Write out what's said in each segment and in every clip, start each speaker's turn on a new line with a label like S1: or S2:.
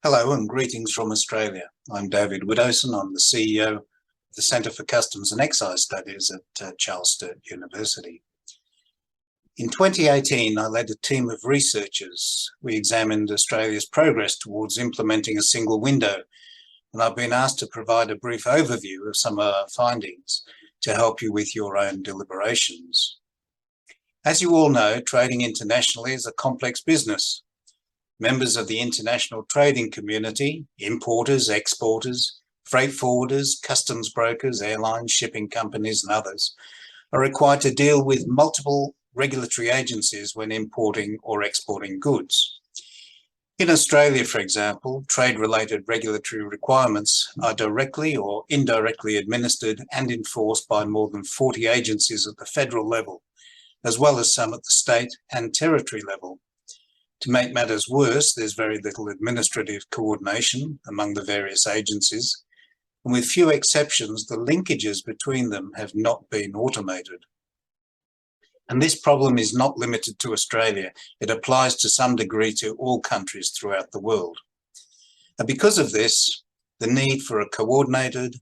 S1: Hello and greetings from Australia. I'm David Widdowson. I'm the CEO of the Centre for Customs and Excise Studies at Charles Sturt University. In 2018, I led a team of researchers. We examined Australia's progress towards implementing a single window, and I've been asked to provide a brief overview of some of our findings to help you with your own deliberations. As you all know, trading internationally is a complex business. Members of the international trading community, importers, exporters, freight forwarders, customs brokers, airlines, shipping companies, and others, are required to deal with multiple regulatory agencies when importing or exporting goods. In Australia, for example, trade-related regulatory requirements are directly or indirectly administered and enforced by more than 40 agencies at the federal level, as well as some at the state and territory level. To make matters worse, there's very little administrative coordination among the various agencies, and with few exceptions, the linkages between them have not been automated. And this problem is not limited to Australia. It applies to some degree to all countries throughout the world. And because of this, the need for a coordinated,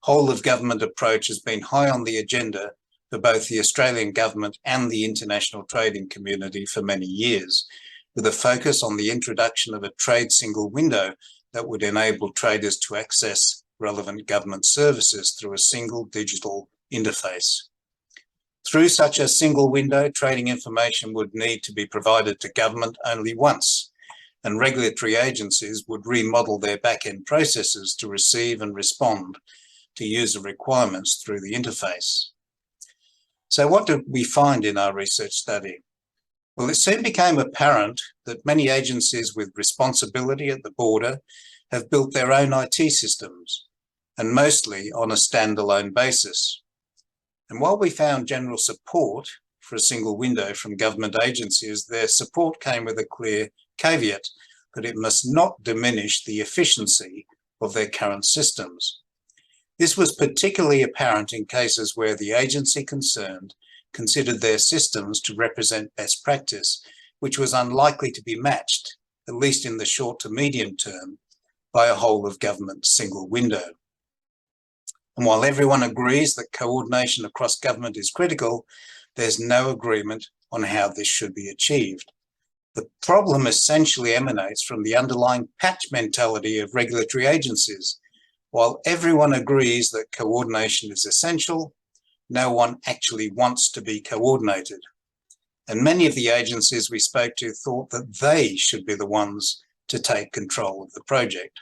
S1: whole-of-government approach has been high on the agenda for both the Australian government and the international trading community for many years, with a focus on the introduction of a trade single window that would enable traders to access relevant government services through a single digital interface. Through such a single window, trading information would need to be provided to government only once, and regulatory agencies would remodel their back-end processes to receive and respond to user requirements through the interface. So what did we find in our research study? Well, it soon became apparent that many agencies with responsibility at the border have built their own IT systems, and mostly on a standalone basis. And while we found general support for a single window from government agencies, their support came with a clear caveat that it must not diminish the efficiency of their current systems. This was particularly apparent in cases where the agency concerned considered their systems to represent best practice, which was unlikely to be matched, at least in the short to medium term, by a whole-of-government single window. And while everyone agrees that coordination across government is critical, there's no agreement on how this should be achieved. The problem essentially emanates from the underlying patch mentality of regulatory agencies. While everyone agrees that coordination is essential, no one actually wants to be coordinated. And many of the agencies we spoke to thought that they should be the ones to take control of the project.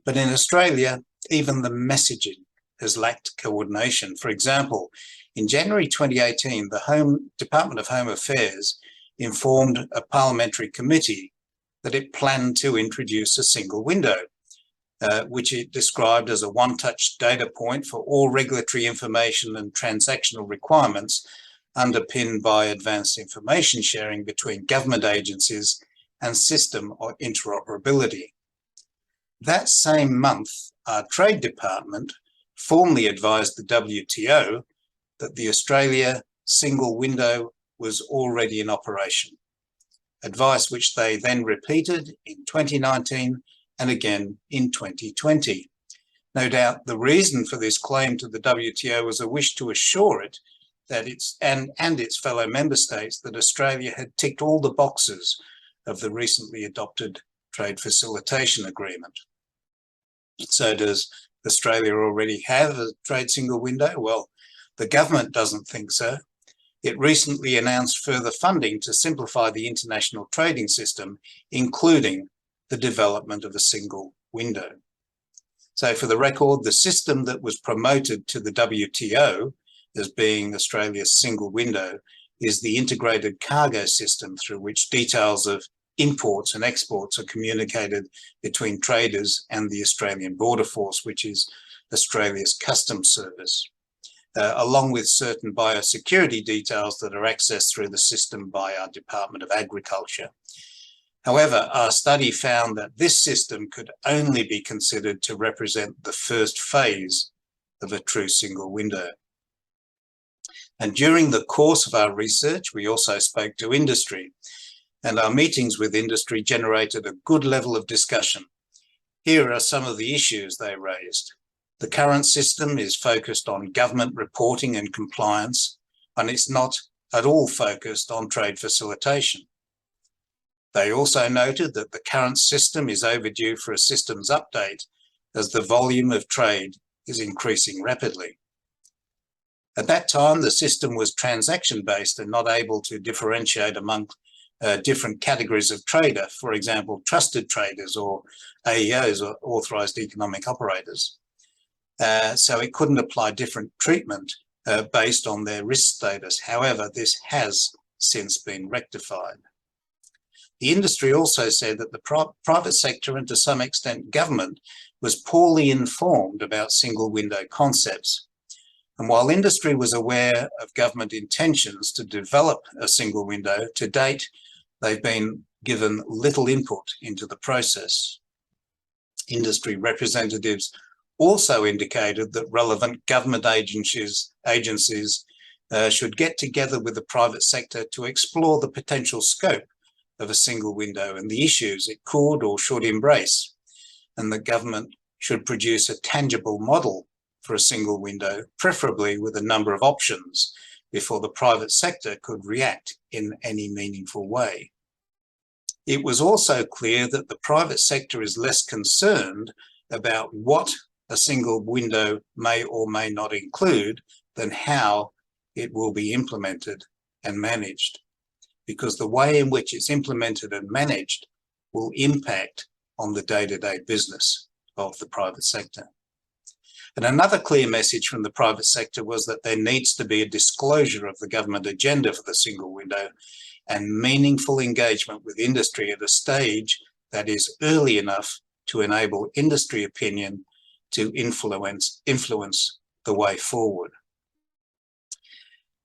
S1: But in Australia, even the messaging has lacked coordination. For example, in January 2018, the Department of Home Affairs informed a parliamentary committee that it planned to introduce a single window, which it described as a one-touch data point for all regulatory information and transactional requirements, underpinned by advanced information sharing between government agencies and system or interoperability. That same month, our Trade Department formally advised the WTO that the Australia single window was already in operation, advice which they then repeated in 2019 and again in 2020. No doubt the reason for this claim to the WTO was a wish to assure it that its fellow member states that Australia had ticked all the boxes of the recently adopted Trade Facilitation Agreement. So does Australia already have a trade single window? Well, the government doesn't think so. It recently announced further funding to simplify the international trading system, including the development of a single window. So for the record, the system that was promoted to the WTO as being Australia's single window is the integrated cargo system through which details of imports and exports are communicated between traders and the Australian Border Force, which is Australia's customs service, along with certain biosecurity details that are accessed through the system by our Department of Agriculture. However, our study found that this system could only be considered to represent the first phase of a true single window. And during the course of our research, we also spoke to industry. and our meetings with industry generated a good level of discussion. Here are some of the issues they raised. The current system is focused on government reporting and compliance, and it's not at all focused on trade facilitation. They also noted that the current system is overdue for a systems update as the volume of trade is increasing rapidly. At that time, the system was transaction-based and not able to differentiate among different categories of trader, for example, trusted traders or AEOs, or authorised economic operators. So it couldn't apply different treatment based on their risk status. However, this has since been rectified. The industry also said that the private sector and to some extent government was poorly informed about single window concepts. And while industry was aware of government intentions to develop a single window, to date, they've been given little input into the process. Industry representatives also indicated that relevant government agencies should get together with the private sector to explore the potential scope of a single window and the issues it could or should embrace. And the government should produce a tangible model for a single window, preferably with a number of options, before the private sector could react in any meaningful way. It was also clear that the private sector is less concerned about what a single window may or may not include than how it will be implemented and managed, because the way in which it's implemented and managed will impact on the day-to-day business of the private sector. And another clear message from the private sector was that there needs to be a disclosure of the government agenda for the single window and meaningful engagement with industry at a stage that is early enough to enable industry opinion to influence the way forward.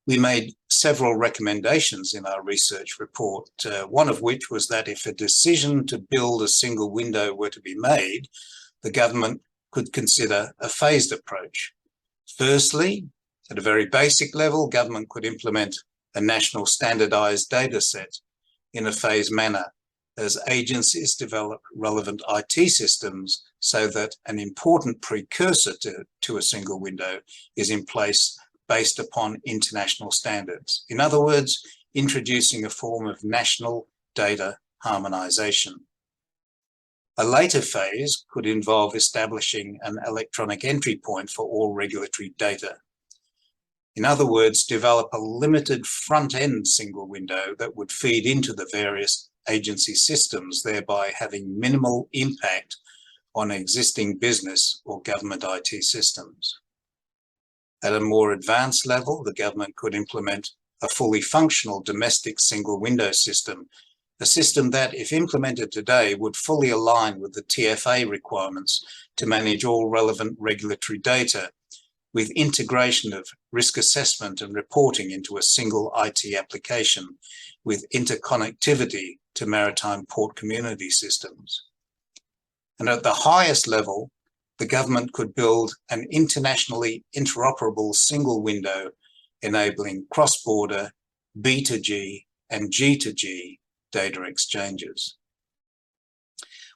S1: We made several recommendations in our research report, one of which was that if a decision to build a single window were to be made, the government could consider a phased approach. Firstly, at a very basic level, government could implement a national standardised data set in a phased manner as agencies develop relevant IT systems so that an important precursor to a single window is in place based upon international standards. In other words, introducing a form of national data harmonisation. A later phase could involve establishing an electronic entry point for all regulatory data. In other words, develop a limited front-end single window that would feed into the various agency systems, thereby having minimal impact on existing business or government IT systems. At a more advanced level, the government could implement a fully functional domestic single window system, a system that, if implemented today, would fully align with the TFA requirements to manage all relevant regulatory data, with integration of risk assessment and reporting into a single IT application, with interconnectivity to maritime port community systems. And at the highest level, the government could build an internationally interoperable single window enabling cross-border B2G and G2G data exchanges.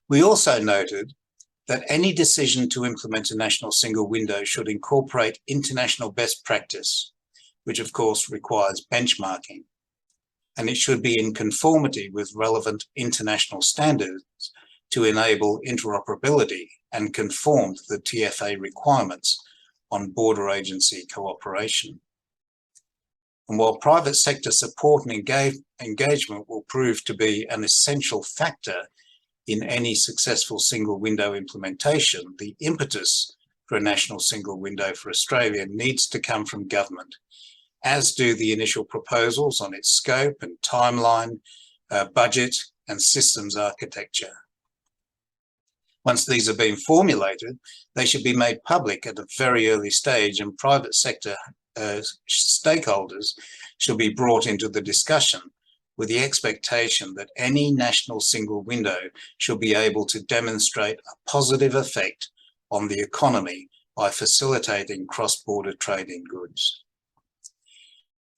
S1: We also noted that any decision to implement a national single window should incorporate international best practice, which of course requires benchmarking, and it should be in conformity with relevant international standards to enable interoperability and conform to the TFA requirements on border agency cooperation. And while private sector support and engagement will prove to be an essential factor in any successful single window implementation, the impetus for a national single window for Australia needs to come from government, as do the initial proposals on its scope and timeline, budget and systems architecture. Once these have been formulated, they should be made public at a very early stage, and private sector stakeholders should be brought into the discussion with the expectation that any national single window should be able to demonstrate a positive effect on the economy by facilitating cross-border trade in goods.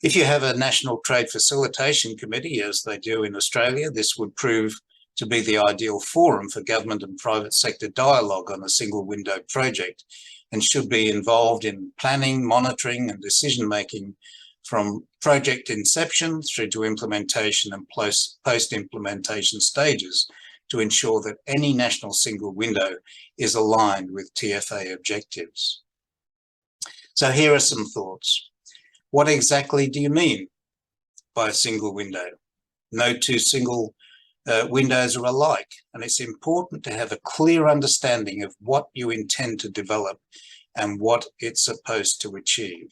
S1: If you have a National Trade Facilitation Committee, as they do in Australia, this would prove to be the ideal forum for government and private sector dialogue on a single window project, and should be involved in planning, monitoring and decision-making from project inception through to implementation and post-implementation stages to ensure that any national single window is aligned with TFA objectives. So here are some thoughts. What exactly do you mean by a single window? No two single windows are alike, and it's important to have a clear understanding of what you intend to develop and what it's supposed to achieve.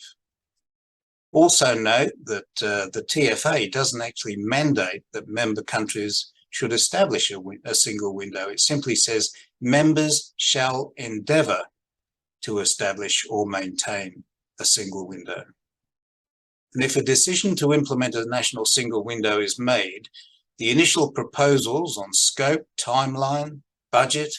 S1: Also note that the TFA doesn't actually mandate that member countries should establish a single window. It simply says members shall endeavour to establish or maintain a single window. And if a decision to implement a national single window is made, the initial proposals on scope, timeline, budget,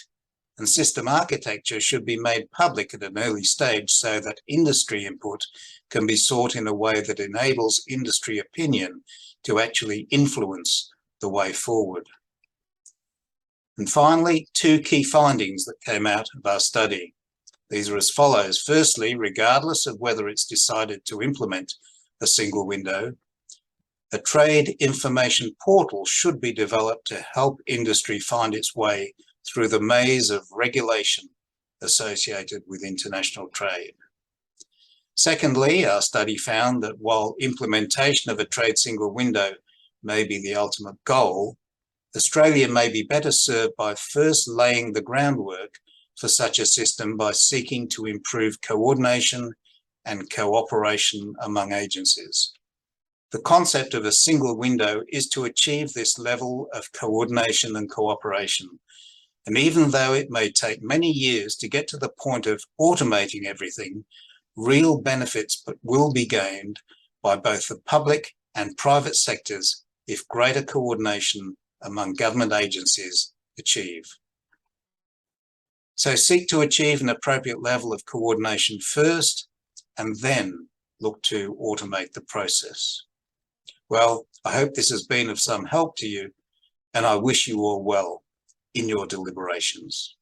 S1: and system architecture should be made public at an early stage so that industry input can be sought in a way that enables industry opinion to actually influence the way forward. And finally, two key findings that came out of our study. These are as follows. Firstly, regardless of whether it's decided to implement a single window, a trade information portal should be developed to help industry find its way through the maze of regulation associated with international trade. Secondly, our study found that while implementation of a trade single window may be the ultimate goal, Australia may be better served by first laying the groundwork for such a system by seeking to improve coordination and cooperation among agencies. The concept of a single window is to achieve this level of coordination and cooperation. And even though it may take many years to get to the point of automating everything, real benefits will be gained by both the public and private sectors if greater coordination among government agencies achieve. So seek to achieve an appropriate level of coordination first, and then look to automate the process. Well, I hope this has been of some help to you, and I wish you all well in your deliberations.